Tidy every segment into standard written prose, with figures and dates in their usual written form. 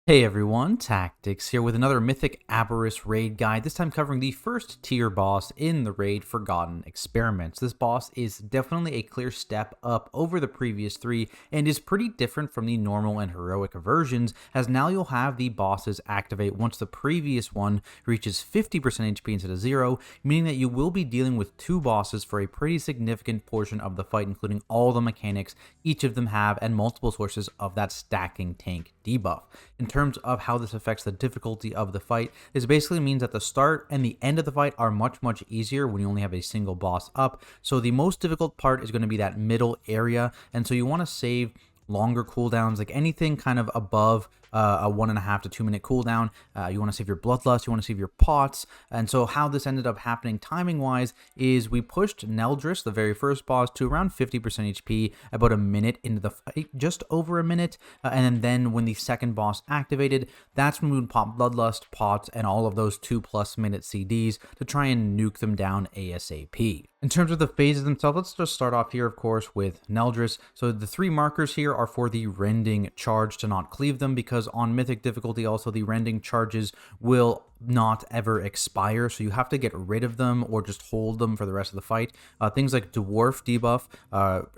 Hey everyone, Tactics here with another Mythic Abberus raid guide, this time covering the first tier boss in the raid, Forgotten Experiments. This boss is definitely a clear step up over the previous three and is pretty different from the normal and heroic versions, as now you'll have the bosses activate once the previous one reaches 50% HP instead of 0, meaning that you will be dealing with two bosses for a pretty significant portion of the fight, including all the mechanics each of them have and multiple sources of that stacking tank debuff. In terms of how this affects the difficulty of the fight, this basically means that the start and the end of the fight are much easier when you only have a single boss up. So the most difficult part is going to be that middle area, and so you want to save longer cooldowns, like anything kind of above a 1.5 to 2 minute cooldown. You want to save your bloodlust, you want to save your pots. And so how this ended up happening timing wise is we pushed Naldris, the very first boss, to around 50% HP about a minute into the fight, just over a minute. And then when the second boss activated, that's when we would pop bloodlust, pots, and all of those 2+ minute CDs to try and nuke them down ASAP. In terms of the phases themselves, let's just start off here, of course, with Naldris. So the 3 markers here are for the rending charge to not cleave them, because on Mythic difficulty also the rending charges will not ever expire, so you have to get rid of them or just hold them for the rest of the fight. Things like dwarf debuff,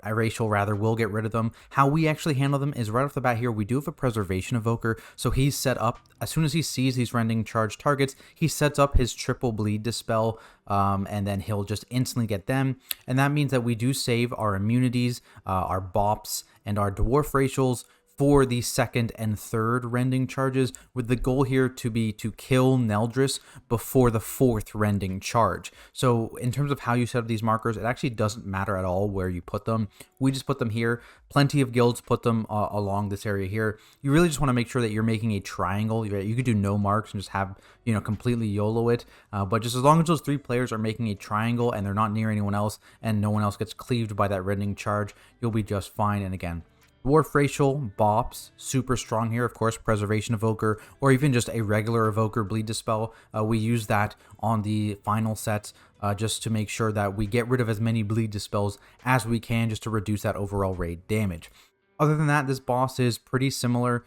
Racial rather, will get rid of them. How we actually handle them is right off the bat here, we do have a preservation evoker, so he's set up, as soon as he sees these rending charge targets, he sets up his triple bleed dispel, and then he'll just instantly get them, and that means that we do save our immunities, our bops, and our dwarf racials for the second and third rending charges, with the goal here to be to kill Naldris before the 4th rending charge. So in terms of how you set up these markers, it actually doesn't matter at all where you put them. We just put them here. Plenty of guilds put them along this area here. You really just want to make sure that you're making a triangle. You could do no marks and just have, completely YOLO it. But just as long as those 3 players are making a triangle and they're not near anyone else and no one else gets cleaved by that rending charge, you'll be just fine. And again, Dwarf Racial, Bops, super strong here, of course, Preservation Evoker, or even just a regular Evoker Bleed Dispel. We use that on the final sets just to make sure that we get rid of as many Bleed Dispels as we can, just to reduce that overall raid damage. Other than that, this boss is pretty similar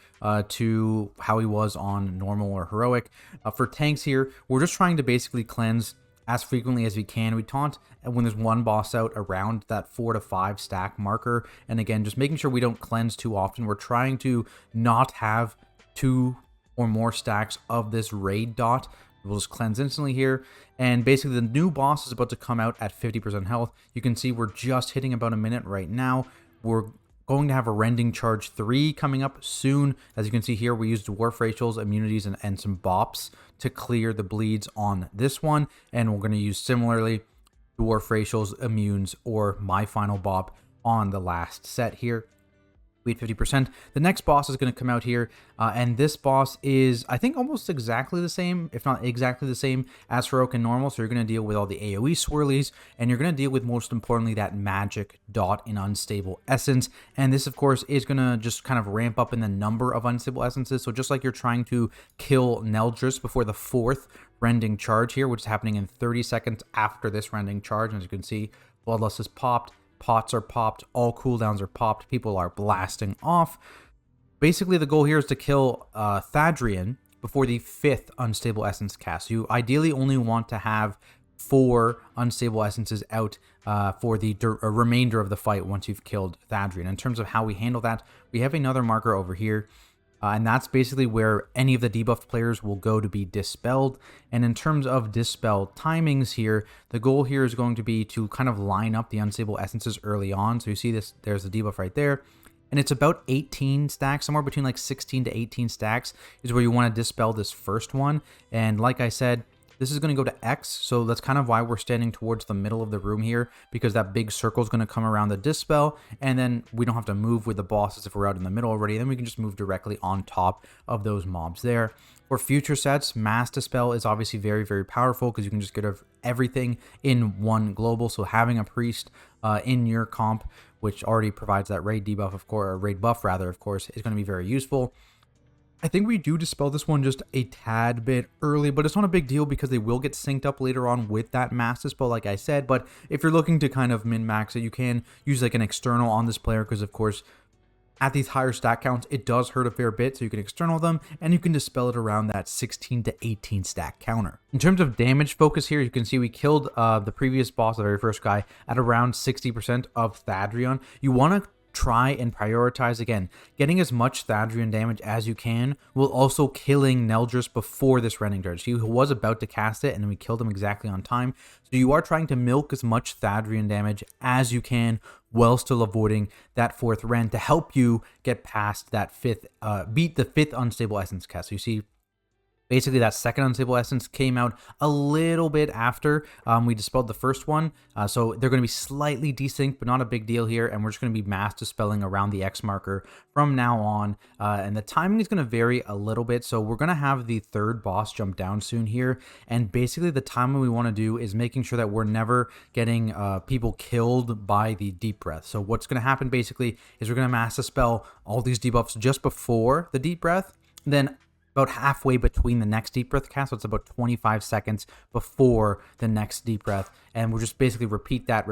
to how he was on normal or heroic. For tanks here, we're just trying to basically cleanse as frequently as we can. We taunt when there's one boss out around that 4 to 5 stack marker, and again, just making sure we don't cleanse too often. We're trying to not have 2 or more stacks of this raid dot. We'll just cleanse instantly here, and basically the new boss is about to come out at 50% health. You can see we're just hitting about a minute right now. We're going to have a rending charge 3 coming up soon. As you can see here, we used dwarf racials, immunities, and some bops to clear the bleeds on this one, and we're going to use similarly dwarf racials, immunes, or my final bop on the last set here. We had 50%. The next boss is going to come out here, and this boss is, I think, almost exactly the same, if not exactly the same as heroic and normal. So you're going to deal with all the AoE swirlies, and you're going to deal with, most importantly, that magic dot in unstable essence. And this, of course, is going to just kind of ramp up in the number of unstable essences. So just like you're trying to kill Naldris before the 4th rending charge here, which is happening in 30 seconds after this rending charge, and as you can see, Bloodlust is popped. Pots are popped, all cooldowns are popped, people are blasting off. Basically, the goal here is to kill Thadrian before the 5th unstable essence cast. You ideally only want to have 4 unstable essences out for the remainder of the fight once you've killed Thadrian. In terms of how we handle that, we have another marker over here. And that's basically where any of the debuffed players will go to be dispelled. And in terms of dispel timings here, the goal here is going to be to kind of line up the unstable essences early on. So you see this, there's the debuff right there. And it's about 18 stacks, somewhere between like 16 to 18 stacks is where you want to dispel this first one. And like I said, this is going to go to X, so that's kind of why we're standing towards the middle of the room here, because that big circle is going to come around the dispel, and then we don't have to move with the bosses if we're out in the middle already. Then we can just move directly on top of those mobs there. For future sets, Mass Dispel is obviously very powerful, because you can just get everything in one global. So having a priest in your comp, which already provides that raid debuff, of course, or raid buff rather, of course, is going to be very useful. I think we do dispel this one just a tad bit early, but it's not a big deal because they will get synced up later on with that mass dispel, like I said. But if you're looking to kind of min-max it, you can use like an external on this player, because of course At these higher stack counts, it does hurt a fair bit, so you can external them, and you can dispel it around that 16 to 18 stack counter. In terms of damage focus here, you can see we killed the previous boss, the very first guy, at around 60% of Thadrian. You want to try and prioritize, again, getting as much Thadrian damage as you can, while also killing Naldris before this Rending Charge. He was about to cast it, and then we killed him exactly on time. So you are trying to milk as much Thadrian damage as you can, while still avoiding that 4th Rend to help you get past that beat the 5th Unstable Essence cast. So you see, basically, that 2nd Unstable Essence came out a little bit after we dispelled the first one. So they're going to be slightly desynced, but not a big deal here. And we're just going to be mass dispelling around the X marker from now on. And the timing is going to vary a little bit. So we're going to have the 3rd boss jump down soon here. And basically, the timing we want to do is making sure that we're never getting people killed by the Deep Breath. So what's going to happen basically is we're going to mass dispel all these debuffs just before the Deep Breath. Then about halfway between the next Deep Breath cast, so it's about 25 seconds before the next Deep Breath, and we'll just basically repeat that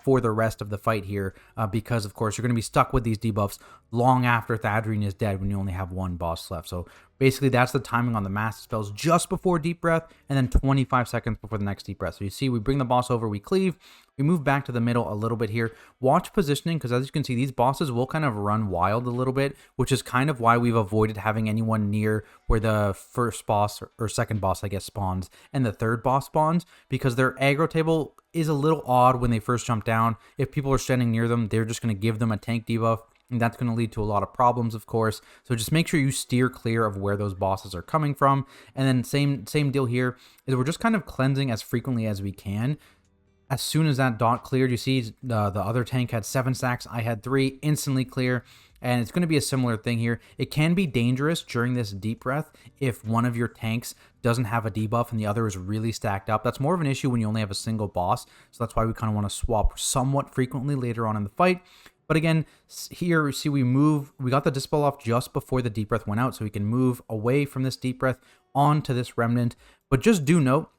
for the rest of the fight here, because of course you're going to be stuck with these debuffs long after Thadrian is dead when you only have one boss left. So basically that's the timing on the mass spells, just before Deep Breath, and then 25 seconds before the next Deep Breath. So you see, we bring the boss over, we cleave, we move back to the middle a little bit here. Watch positioning, because as you can see, these bosses will kind of run wild a little bit, which is kind of why we've avoided having anyone near where the first boss, or second boss, I guess, spawns, and the 3rd boss spawns, because their aggro table is a little odd when they first jump down. If people are standing near them, they're just going to give them a tank debuff, and that's going to lead to a lot of problems, of course. So just make sure you steer clear of where those bosses are coming from. And then same deal here is we're just kind of cleansing as frequently as we can. As soon as that dot cleared, you see the other tank had 7 stacks, I had 3, instantly clear. And it's going to be a similar thing here. It can be dangerous during this Deep Breath if one of your tanks doesn't have a debuff and the other is really stacked up. That's more of an issue when you only have a single boss. So that's why we kind of want to swap somewhat frequently later on in the fight. But again, here, see, we got the Dispel off just before the Deep Breath went out, so we can move away from this Deep Breath onto this Remnant. But just do note,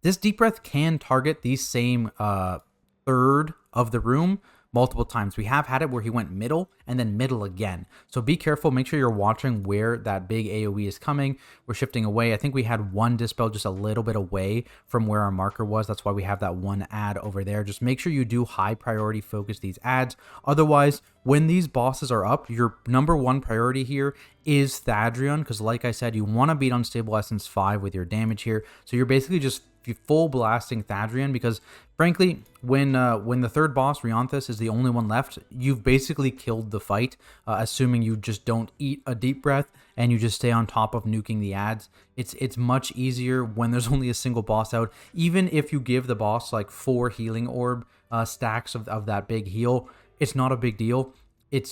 this Deep Breath can target the same 3rd of the room multiple times. We have had it where he went middle and then middle again. So be careful. Make sure you're watching where that big AoE is coming. We're shifting away. I think we had one dispel just a little bit away from where our marker was. That's why we have that one ad over there. Just make sure you do high priority focus these ads. Otherwise, when these bosses are up, your number 1 priority here is Thadrian, because like I said, you want to beat Unstable Essence 5 with your damage here. So you're basically just full blasting Thadrian, because frankly, when the 3rd boss, Rionthus, is the only one left, you've basically killed the fight, assuming you just don't eat a Deep Breath and you just stay on top of nuking the ads. It's much easier when there's only a single boss out. Even if you give the boss like 4 healing orb stacks of that big heal, it's not a big deal.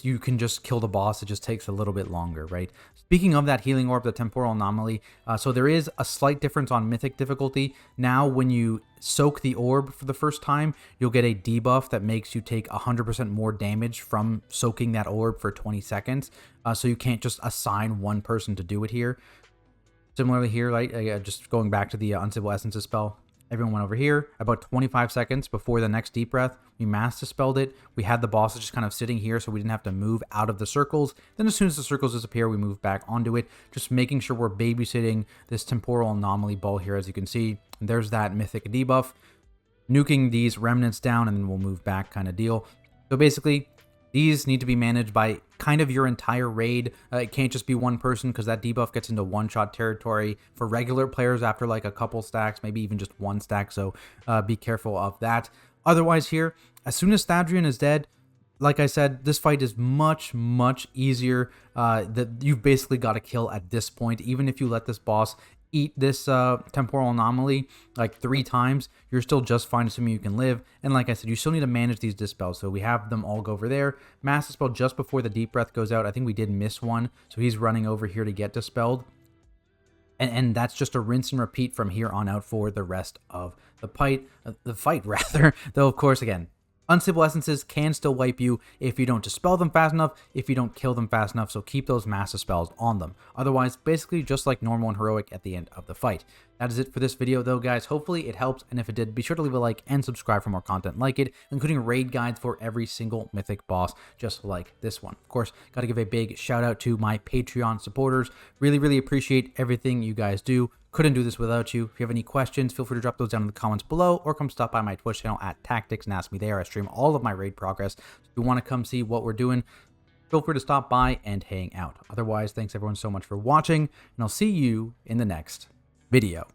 You can just kill the boss. It just takes a little bit longer, right? Speaking of that healing orb, the temporal anomaly, so there is a slight difference on mythic difficulty. Now, when you soak the orb for the first time, you'll get a debuff that makes you take 100% more damage from soaking that orb for 20 seconds. So you can't just assign one person to do it here. Similarly here, right? Just going back to the Unstable Essences spell. Everyone went over here. About 25 seconds before the next Deep Breath, we mass dispelled it. We had the bosses just kind of sitting here, so we didn't have to move out of the circles. Then as soon as the circles disappear, we move back onto it, just making sure we're babysitting this temporal anomaly ball here. As you can see, there's that mythic debuff. Nuking these remnants down, and then we'll move back kind of deal. So basically, these need to be managed by kind of your entire raid. It can't just be one person, because that debuff gets into one-shot territory for regular players after like a couple stacks, maybe even just 1 stack, so be careful of that. Otherwise here, as soon as Thadrian is dead, like I said, this fight is much, much easier. That you've basically got to kill at this point. Even if you let this boss eat this temporal anomaly like 3 times, you're still just fine, assuming you can live. And like I said, you still need to manage these dispels. So we have them all go over there. Mass dispel just before the Deep Breath goes out. I think we did miss one, so he's running over here to get dispelled. And that's just a rinse and repeat from here on out for the rest of the fight. Though, of course, again, Unstable Essences can still wipe you if you don't dispel them fast enough, if you don't kill them fast enough, so keep those massive spells on them. Otherwise, basically just like normal and heroic at the end of the fight. That is it for this video though, guys. Hopefully it helps, and if it did, be sure to leave a like and subscribe for more content like it, including raid guides for every single Mythic boss, just like this one. Of course, got to give a big shout out to my Patreon supporters. Really appreciate everything you guys do. Couldn't do this without you. If you have any questions, feel free to drop those down in the comments below, or come stop by my Twitch channel at Tactics and ask me there. I stream all of my raid progress. So if you want to come see what we're doing, feel free to stop by and hang out. Otherwise, thanks everyone so much for watching, and I'll see you in the next video.